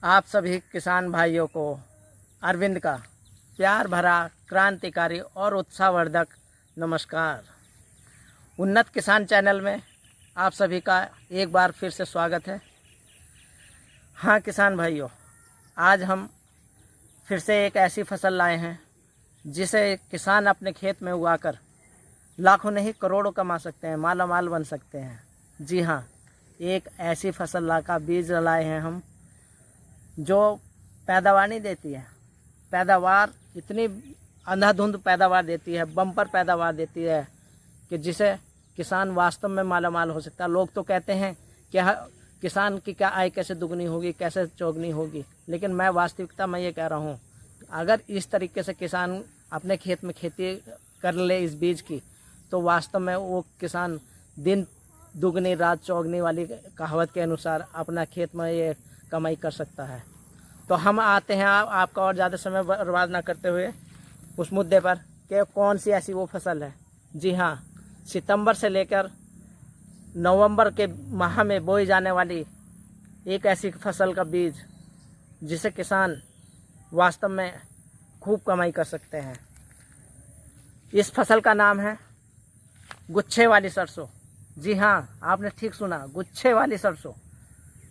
आप सभी किसान भाइयों को अरविंद का प्यार भरा, क्रांतिकारी और उत्साहवर्धक नमस्कार। उन्नत किसान चैनल में आप सभी का एक बार फिर से स्वागत है। हाँ किसान भाइयों, आज हम फिर से एक ऐसी फसल लाए हैं जिसे किसान अपने खेत में उगाकर लाखों नहीं करोड़ों कमा सकते हैं, माला माल बन सकते हैं। जी हाँ, एक ऐसी फसल का बीज लाए हैं हम जो पैदावार नहीं देती है। पैदावार इतनी अंधाधुंध पैदावार देती है, बम्पर पैदावार देती है कि जिसे किसान वास्तव में माला माल हो सकता है। लोग तो कहते हैं कि किसान की क्या आय कैसे दुगनी होगी, कैसे चौगनी होगी, लेकिन मैं वास्तविकता में ये कह रहा हूँ, अगर इस तरीके से किसान अपने खेत में खेती कर ले इस बीज की, तो वास्तव में वो किसान दिन दुगनी रात चौगनी वाली कहावत के अनुसार अपना खेत में ये कमाई कर सकता है। तो हम आते हैं आपका और ज़्यादा समय बर्बाद ना करते हुए उस मुद्दे पर कि कौन सी ऐसी वो फसल है। जी हाँ, सितंबर से लेकर नवंबर के माह में बोई जाने वाली एक ऐसी फसल का बीज जिसे किसान वास्तव में खूब कमाई कर सकते हैं। इस फसल का नाम है गुच्छे वाली सरसों। जी हाँ, आपने ठीक सुना, गुच्छे वाली सरसों,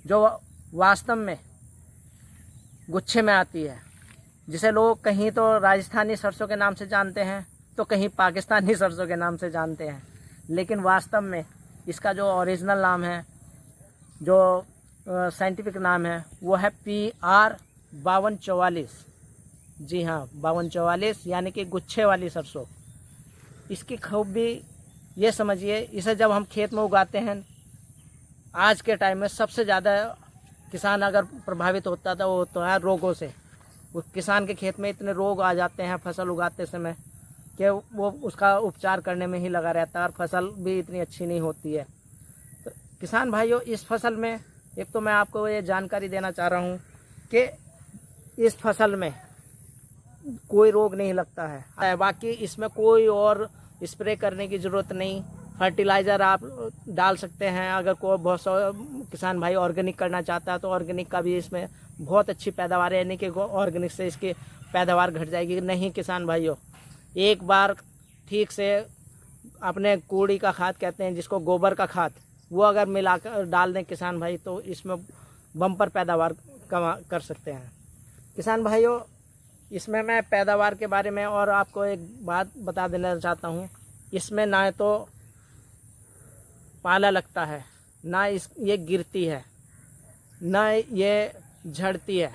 जो वास्तव में गुच्छे में आती है, जिसे लोग कहीं तो राजस्थानी सरसों के नाम से जानते हैं तो कहीं पाकिस्तानी सरसों के नाम से जानते हैं, लेकिन वास्तव में इसका जो ओरिजिनल नाम है, जो साइंटिफिक नाम है, वो है PR 5244। जी हाँ, 5244 यानी कि गुच्छे वाली सरसों। इसकी खूबी ये समझिए, इसे जब हम खेत में उगाते हैं, आज के टाइम में सबसे ज़्यादा किसान अगर प्रभावित होता था वो तो है रोगों से। उस किसान के खेत में इतने रोग आ जाते हैं फसल उगाते समय कि वो उसका उपचार करने में ही लगा रहता है और फसल भी इतनी अच्छी नहीं होती है। तो किसान भाइयों, इस फसल में एक तो मैं आपको ये जानकारी देना चाह रहा हूँ कि इस फसल में कोई रोग नहीं लगता है। बाकी इसमें कोई और स्प्रे करने की ज़रूरत नहीं। फर्टिलाइज़र आप डाल सकते हैं। अगर कोई बहुत सा किसान भाई ऑर्गेनिक करना चाहता है तो ऑर्गेनिक का भी इसमें बहुत अच्छी पैदावार है, यानी कि ऑर्गेनिक से इसकी पैदावार घट जाएगी। नहीं किसान भाइयों, एक बार ठीक से अपने कूड़ी का खाद कहते हैं जिसको, गोबर का खाद, वो अगर मिलाकर डाल दें किसान भाई, तो इसमें बम्पर पैदावार कर सकते हैं। किसान भाइयों, इसमें मैं पैदावार के बारे में और आपको एक बात बता देना चाहता हूँ। इसमें ना तो पाला लगता है, ना ये गिरती है, ना ये झड़ती है।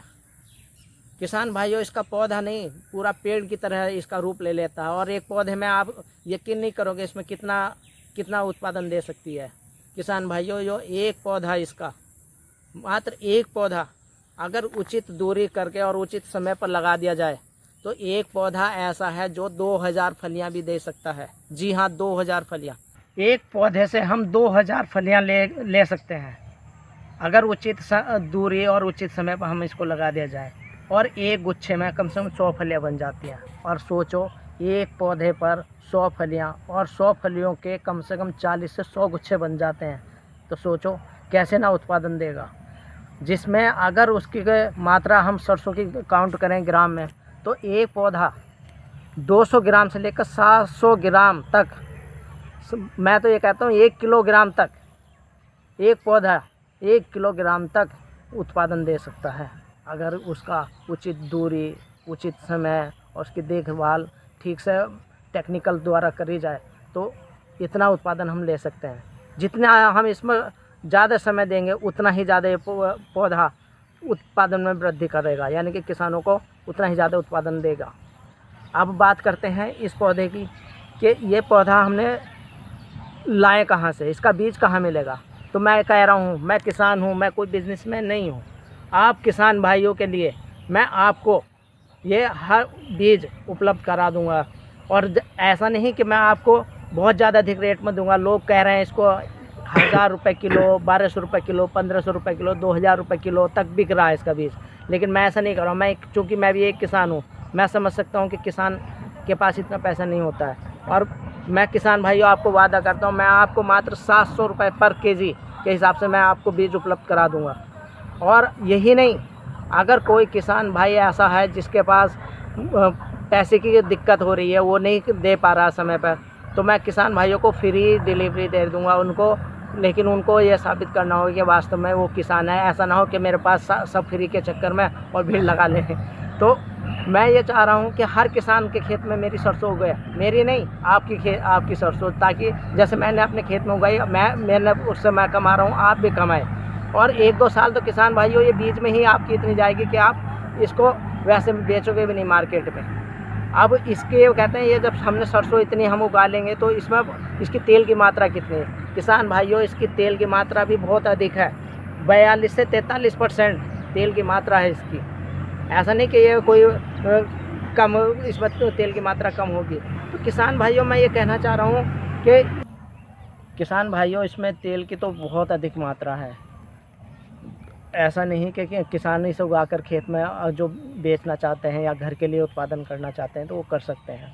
किसान भाइयों, इसका पौधा नहीं, पूरा पेड़ की तरह इसका रूप ले लेता है। और एक पौधे में आप यकीन नहीं करोगे इसमें कितना उत्पादन दे सकती है। किसान भाइयों, जो एक पौधा, इसका मात्र एक पौधा अगर उचित दूरी करके और उचित समय पर लगा दिया जाए तो एक पौधा ऐसा है जो 2000 फलियां भी दे सकता है। जी हाँ, 2000 फलियां। एक पौधे से हम 2000 फलियां ले सकते हैं अगर उचित दूरी और उचित समय पर हम इसको लगा दिया जाए। और एक गुच्छे में कम से कम 100 फलियां बन जाती हैं। और सोचो, एक पौधे पर 100 फलियां, और 100 फलियों के कम से कम 40 से 100 गुच्छे बन जाते हैं। तो सोचो कैसे ना उत्पादन देगा। जिसमें अगर उसकी मात्रा हम सरसों की काउंट करें ग्राम में, तो एक पौधा 200 ग्राम से लेकर 700 ग्राम तक, मैं तो ये कहता हूँ 1 किलोग्राम तक, एक पौधा 1 किलोग्राम तक उत्पादन दे सकता है अगर उसका उचित दूरी, उचित समय और उसकी देखभाल ठीक से टेक्निकल द्वारा करी जाए, तो इतना उत्पादन हम ले सकते हैं। जितना हम इसमें ज़्यादा समय देंगे उतना ही ज़्यादा ये पौधा उत्पादन में वृद्धि करेगा, यानी कि किसानों को उतना ही ज़्यादा उत्पादन देगा। अब बात करते हैं इस पौधे की कि ये पौधा हमने लाए कहाँ से, इसका बीज कहाँ मिलेगा। तो मैं कह रहा हूँ, मैं किसान हूँ, मैं कोई बिजनेसमैन नहीं हूँ। आप किसान भाइयों के लिए मैं आपको ये हर बीज उपलब्ध करा दूँगा। और ऐसा नहीं कि मैं आपको बहुत ज़्यादा अधिक रेट में दूँगा। लोग कह रहे हैं इसको 1000 रुपये किलो, 1200 रुपये किलो, 1500 रुपये किलो, 2000 रुपये किलो तक बिक रहा है इसका बीज। लेकिन मैं ऐसा नहीं कर रहा हूँ। चूँकि मैं भी एक किसान हूँ, मैं समझ सकता हूँ कि किसान के पास इतना पैसा नहीं होता है। और मैं किसान भाइयों आपको वादा करता हूँ, मैं आपको मात्र 700 रुपये पर केजी के हिसाब से मैं आपको बीज उपलब्ध करा दूँगा। और यही नहीं, अगर कोई किसान भाई ऐसा है जिसके पास पैसे की दिक्कत हो रही है, वो नहीं दे पा रहा समय पर, तो मैं किसान भाइयों को फ्री डिलीवरी दे दूंगा उनको। लेकिन उनको ये साबित करना होगा कि वास्तव में वो किसान है। ऐसा ना हो कि मेरे पास सब फ्री के चक्कर में और भीड़ लगा लें। तो मैं ये चाह रहा हूँ कि हर किसान के खेत में मेरी सरसों उगे, मेरी नहीं आपकी सरसों, ताकि जैसे मैंने अपने खेत में उगाई, मैंने उससे मैं कमा रहा हूँ, आप भी कमाएं। और 1-2 साल तो किसान भाइयों ये बीज में ही आपकी इतनी जाएगी कि आप इसको वैसे बेचोगे भी नहीं मार्केट में। अब इसके कहते हैं, ये जब हमने सरसों इतनी हम उगा लेंगे तो इसमें इसकी तेल की मात्रा कितनी है किसान भाइयों? इसकी तेल की मात्रा भी बहुत अधिक है, 42 से 43% तेल की मात्रा है इसकी। ऐसा नहीं कि ये कोई कम, इसमें तेल की मात्रा कम होगी। तो किसान भाइयों मैं ये कहना चाह रहा हूँ कि किसान भाइयों इसमें तेल की तो बहुत अधिक मात्रा है। ऐसा नहीं कि किसान इसे उगाकर खेत में जो बेचना चाहते हैं या घर के लिए उत्पादन करना चाहते हैं तो वो कर सकते हैं।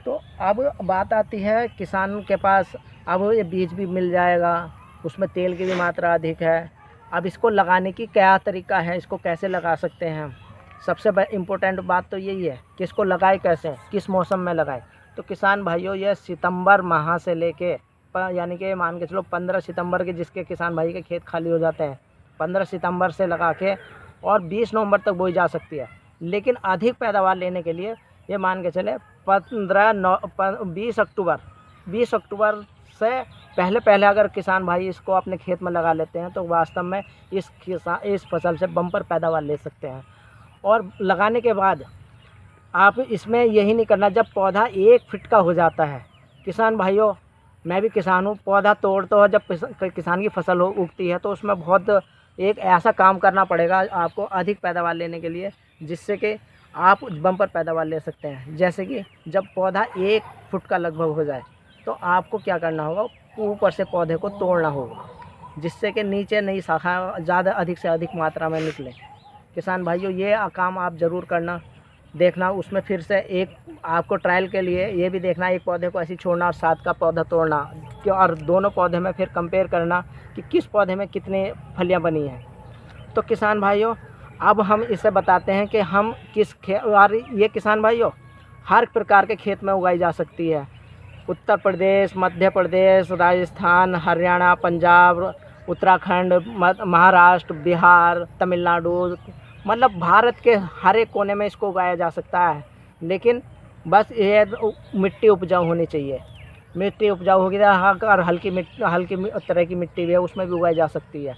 तो अब बात आती है किसान के पास, अब ये बीज भी मिल जाएगा, उसमें तेल की भी मात्रा अधिक है। अब इसको लगाने की क्या तरीका है, इसको कैसे लगा सकते हैं हम? सबसे इम्पोर्टेंट बात तो यही है कि इसको लगाए कैसे, किस मौसम में लगाएं। तो किसान भाइयों ये सितंबर माह से लेके यानी कि मान के चलो 15 सितंबर के, जिसके किसान भाई के खेत खाली हो जाते हैं, 15 सितंबर से लगा के और 20 नवंबर तक बोई जा सकती है। लेकिन अधिक पैदावार लेने के लिए ये मान के चले 20 अक्टूबर से पहले अगर किसान भाई इसको अपने खेत में लगा लेते हैं तो वास्तव में इस फसल से बम्पर पैदावार ले सकते हैं। और लगाने के बाद आप इसमें यही नहीं करना, जब पौधा 1 फीट का हो जाता है, किसान भाइयों मैं भी किसान हूँ, पौधा तोड़ता हो जब किसान की फसल उगती है तो उसमें बहुत एक ऐसा काम करना पड़ेगा आपको अधिक पैदावार लेने के लिए, जिससे कि आप बम्पर पैदावार ले सकते हैं। जैसे कि जब पौधा 1 फुट का लगभग हो जाए तो आपको क्या करना होगा, ऊपर से पौधे को तोड़ना होगा, जिससे कि नीचे नई शाखा ज़्यादा अधिक से अधिक मात्रा में निकले। किसान भाइयों ये काम आप ज़रूर करना, देखना। उसमें फिर से एक आपको ट्रायल के लिए ये भी देखना, एक पौधे को ऐसे छोड़ना और 7 का पौधा तोड़ना, और दोनों पौधे में फिर कंपेयर करना कि किस पौधे में कितने फलियां बनी हैं। तो किसान भाइयों अब हम इसे बताते हैं कि हम और ये किसान भाइयों हर प्रकार के खेत में उगाई जा सकती है। उत्तर प्रदेश, मध्य प्रदेश, राजस्थान, हरियाणा, पंजाब, उत्तराखंड, महाराष्ट्र, बिहार, तमिलनाडु, मतलब भारत के हर एक कोने में इसको उगाया जा सकता है। लेकिन बस ये मिट्टी उपजाऊ होनी चाहिए। मिट्टी उपजाऊ होगी तो और हल्की तरह की मिट्टी भी है, उसमें भी उगाई जा सकती है।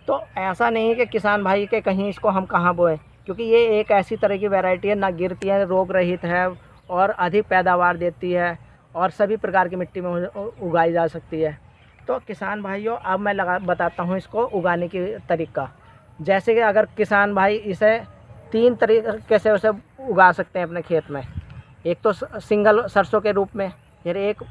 तो ऐसा नहीं है कि किसान भाई के कहीं इसको हम कहाँ बोएं, क्योंकि ये एक ऐसी तरह की वैरायटी है, ना गिरती है, रोग रहित है और अधिक पैदावार देती है और सभी प्रकार की मिट्टी में उगाई जा सकती है। तो किसान भाइयों अब मैं बताता हूँ इसको उगाने की तरीका। जैसे कि अगर किसान भाई इसे 3 तरीके से उसे उगा सकते हैं अपने खेत में। एक तो सिंगल सरसों के रूप में, फिर एक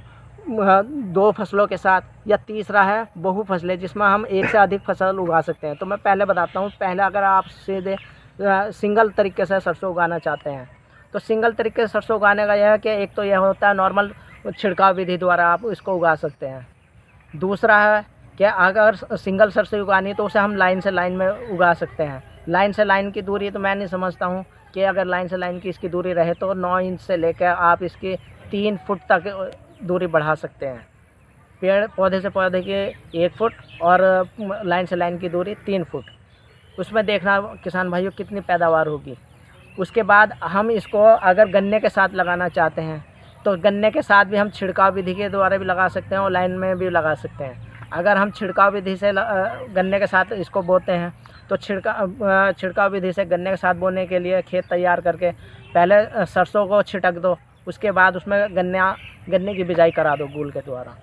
2 फसलों के साथ, या तीसरा है बहु फसलें जिसमें हम 1 से अधिक फसल उगा सकते हैं। तो मैं पहले बताता हूँ। पहले अगर आप सीधे सिंगल तरीके से सरसों उगाना चाहते हैं तो सिंगल तरीके से सरसों उगाने का यह है कि एक तो यह होता है नॉर्मल छिड़काव विधि द्वारा आप इसको उगा सकते हैं। दूसरा है कि अगर सिंगल सरसों उगानी तो उसे हम लाइन से लाइन में उगा सकते हैं। लाइन से लाइन की दूरी तो मैं नहीं समझता हूँ कि अगर लाइन से लाइन की इसकी दूरी रहे तो 9 इंच से लेकर आप इसकी 3 फुट तक दूरी बढ़ा सकते हैं। पेड़ पौधे से पौधे के 1 फुट और लाइन से लाइन की दूरी 3 फुट। उसमें देखना किसान भाइयों कितनी पैदावार होगी। उसके बाद हम इसको अगर गन्ने के साथ लगाना चाहते हैं तो गन्ने के साथ भी हम छिड़काव विधि के द्वारा भी लगा सकते हैं और लाइन में भी लगा सकते हैं। अगर हम छिड़काव विधि से गन्ने के साथ इसको बोते हैं तो छिड़काव विधि से गन्ने के साथ बोने के लिए खेत तैयार करके पहले सरसों को छिटक दो, उसके बाद उसमें गन्ने की बिजाई करा दो गूल के द्वारा।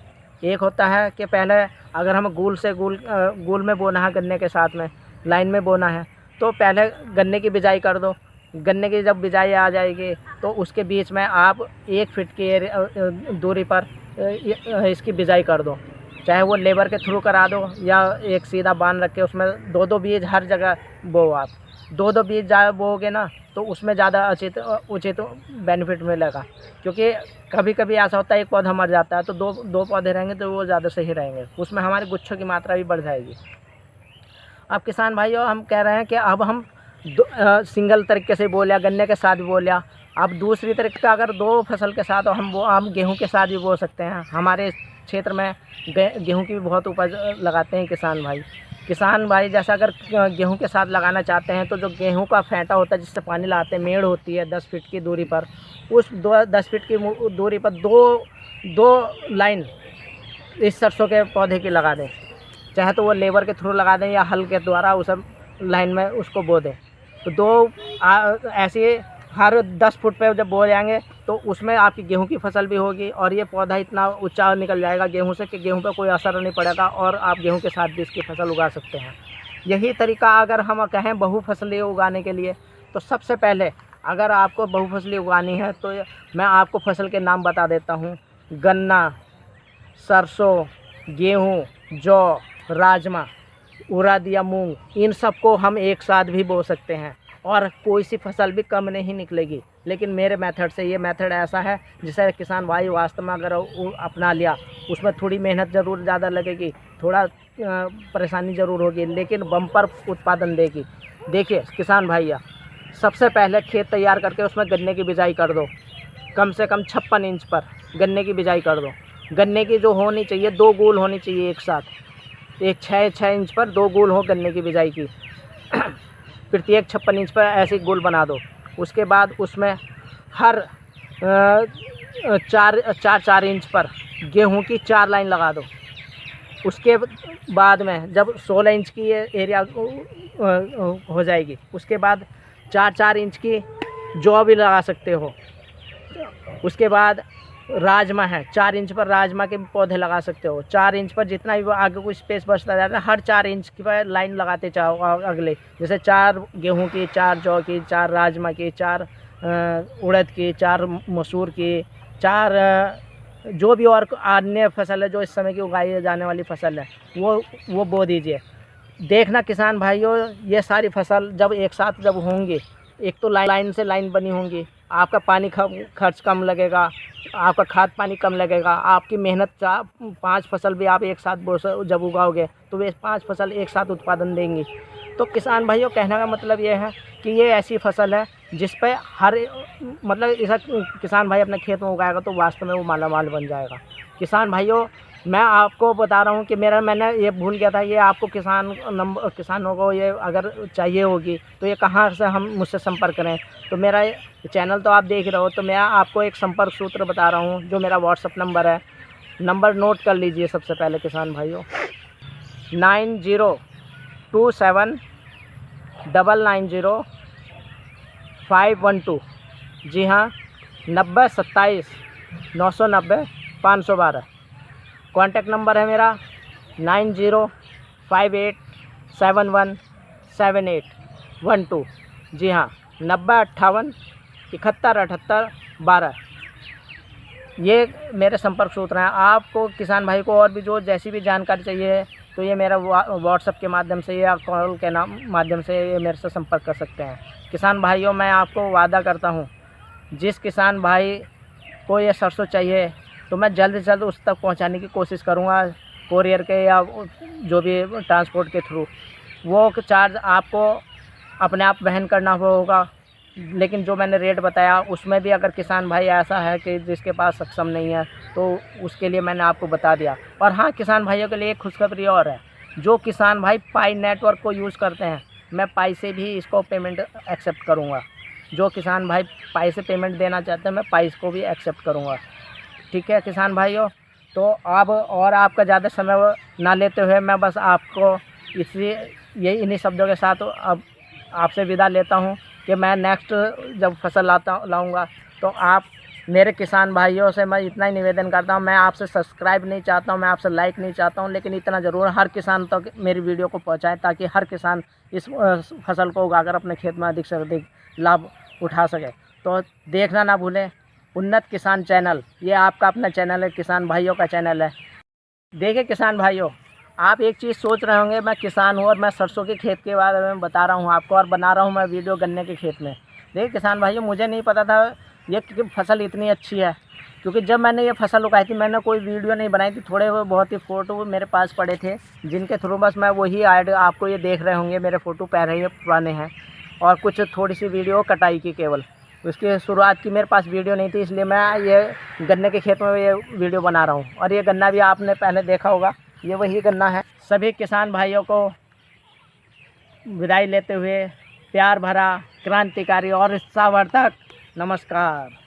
एक होता है कि पहले अगर हम गूल में बोना है, गन्ने के साथ में लाइन में बोना है, तो पहले गन्ने की बिजाई कर दो। गन्ने की जब बिजाई आ जाएगी तो उसके बीच में आप 1 फीट की दूरी पर इसकी बिजाई कर दो। चाहे वो लेबर के थ्रू करा दो या एक सीधा बांध रख के उसमें 2-2 बीज हर जगह बो। आप 2-2 बीज बोओगे ना तो उसमें ज़्यादा उचित बेनिफिट मिलेगा, क्योंकि कभी कभी ऐसा होता है एक पौधा मर जाता है तो दो पौधे रहेंगे तो वो ज़्यादा सही रहेंगे, उसमें हमारे गुच्छों की मात्रा भी बढ़ जाएगी। अब किसान भाइयों हम कह रहे हैं कि अब हम सिंगल तरीके से बो लिया, गन्ने के साथ भी बो लिया। अब दूसरी तरीके का अगर 2 फसल के साथ हम गेहूं के साथ भी बो सकते हैं। हमारे क्षेत्र में गेहूं की भी बहुत उपज लगाते हैं किसान भाई जैसा अगर गेहूं के साथ लगाना चाहते हैं तो जो गेहूं का फेंटा होता है जिससे पानी लाते हैं, मेड़ होती है 10 फीट की दूरी पर, उस 10 फीट की दूरी पर दो लाइन इस सरसों के पौधे की लगा दें। चाहे तो वो लेबर के थ्रू लगा दें या हल के द्वारा उस लाइन में उसको बो दें। तो ऐसे हर 10 फुट पे जब बो जाएंगे तो उसमें आपकी गेहूं की फसल भी होगी और ये पौधा इतना ऊंचा निकल जाएगा गेहूं से कि गेहूं पे कोई असर नहीं पड़ेगा और आप गेहूं के साथ भी इसकी फसल उगा सकते हैं। यही तरीका अगर हम कहें बहुफसली उगाने के लिए, तो सबसे पहले अगर आपको बहुफसली उगानी है तो मैं आपको फसल के नाम बता देता हूँ। गन्ना, सरसों, गेहूँ, जौ, राजमा, उड़द या मूंग, इन सबको हम एक साथ भी बो सकते हैं और कोई सी फसल भी कम नहीं निकलेगी। लेकिन मेरे मेथड से, ये मेथड ऐसा है जिसे किसान भाई वास्तव में अगर अपना लिया, उसमें थोड़ी मेहनत ज़रूर ज़्यादा लगेगी, थोड़ा परेशानी ज़रूर होगी, लेकिन बम्पर उत्पादन देगी। देखिए किसान भैया, सबसे पहले खेत तैयार करके उसमें गन्ने की बिजाई कर दो। कम से कम 56 इंच पर गन्ने की बिजाई कर दो। गन्ने की जो होनी चाहिए 2 गोल होनी चाहिए एक साथ, एक 6 इंच पर 2 गोल हो गन्ने की बिजाई की। प्रत्येक 56 इंच पर ऐसे गोल बना दो। उसके बाद उसमें हर 4 इंच पर गेहूं की 4 लाइन लगा दो। उसके बाद में जब 16 इंच की ये एरिया हो जाएगी, उसके बाद 4 इंच की जौ भी लगा सकते हो। उसके बाद राजमा है, 4 इंच पर राजमा के पौधे लगा सकते हो। 4 इंच पर जितना भी आगे कोई स्पेस बचता जाता है, हर 4 इंच की पर लाइन लगाते चाहो अगले। जैसे 4 गेहूं की, 4 जौ की, 4 राजमा की, 4 उड़द की, 4 मसूर की, 4 जो भी और अन्य फसल है जो इस समय की उगाई जाने वाली फसल है वो बो दीजिए। देखना किसान भाइयों, ये सारी फसल जब एक साथ जब होंगी, एक तो लाइन से लाइन बनी होंगी, आपका पानी खर्च कम लगेगा, आपका खाद पानी कम लगेगा, आपकी मेहनत 5 फसल भी आप एक साथ जब उगाओगे तो वे 5 फसल एक साथ उत्पादन देंगी। तो किसान भाइयों, कहने का मतलब ये है कि ये ऐसी फसल है जिस पे मतलब ऐसा किसान भाई अपने खेत में उगाएगा तो वास्तव में वो मालामाल बन जाएगा। किसान भाइयों, मैं आपको बता रहा हूँ कि मैंने ये भूल गया था, ये आपको किसानों को ये अगर चाहिए होगी तो ये कहाँ से हम मुझसे संपर्क करें। तो मेरा चैनल तो आप देख रहे हो, तो मैं आपको एक संपर्क सूत्र बता रहा हूँ जो मेरा व्हाट्सअप नंबर है। नंबर नोट कर लीजिए सबसे पहले किसान भाइयों, 9027900512। जी हाँ, 9027909512। कॉन्टैक्ट नंबर है मेरा 9058717812। जी हाँ, 9058717812। ये मेरे संपर्क सूत्र हैं। आपको किसान भाई को और भी जो जैसी भी जानकारी चाहिए तो ये मेरा व्हाट्सएप के माध्यम से या कॉल के माध्यम से ये मेरे से संपर्क कर सकते हैं। किसान भाइयों, मैं आपको वादा करता हूँ, जिस किसान भाई को ये सरसों चाहिए तो मैं जल्द से जल्द उस तक पहुंचाने की कोशिश करूंगा, कोरियर के या जो भी ट्रांसपोर्ट के थ्रू। वो चार्ज आपको अपने आप वहन करना होगा, लेकिन जो मैंने रेट बताया उसमें भी अगर किसान भाई ऐसा है कि जिसके पास सक्षम नहीं है तो उसके लिए मैंने आपको बता दिया। और हाँ, किसान भाइयों के लिए एक खुशखबरी और है। जो किसान भाई पाई नेटवर्क को यूज़ करते हैं, मैं पाई से भी इसको पेमेंट एक्सेप्ट करूँगा। जो किसान भाई पाई से पेमेंट देना चाहते हैं, मैं पाई को भी एक्सेप्ट करूँगा। ठीक है किसान भाइयों, तो अब और आपका ज़्यादा समय ना लेते हुए मैं बस आपको इन्हीं शब्दों के साथ अब आपसे विदा लेता हूं कि मैं नेक्स्ट जब फसल लाऊंगा तो आप मेरे किसान भाइयों से मैं इतना ही निवेदन करता हूं। मैं आपसे सब्सक्राइब नहीं चाहता हूं, मैं आपसे लाइक नहीं चाहता हूं, लेकिन इतना ज़रूर हर किसान तक मेरी वीडियो को पहुंचाएं ताकि हर किसान इस फसल को उगाकर अपने खेत में अधिक से अधिक लाभ उठा सके। तो देखना ना भूलें उन्नत किसान चैनल, ये आपका अपना चैनल है, किसान भाइयों का चैनल है। देखिए किसान भाइयों, आप एक चीज़ सोच रहे होंगे, मैं किसान हूँ और मैं सरसों के खेत के बारे में बता रहा हूँ आपको और बना रहा हूँ मैं वीडियो गन्ने के खेत में। देखिए किसान भाइयों, मुझे नहीं पता था ये कि फसल इतनी अच्छी है, क्योंकि जब मैंने ये फसल उगाई थी मैंने कोई वीडियो नहीं बनाई थी। थोड़े बहुत ही फ़ोटो मेरे पास पड़े थे जिनके थ्रू बस मैं वही ऐड आपको ये देख रहे होंगे, मेरे फ़ोटो पहले ही पुराने हैं। और कुछ थोड़ी सी वीडियो कटाई की केवल। उसकी शुरुआत की मेरे पास वीडियो नहीं थी, इसलिए मैं ये गन्ने के खेत में ये वीडियो बना रहा हूँ। और ये गन्ना भी आपने पहले देखा होगा, ये वही गन्ना है। सभी किसान भाइयों को विदाई लेते हुए प्यार भरा, क्रांतिकारी और उत्साहवर्धक नमस्कार।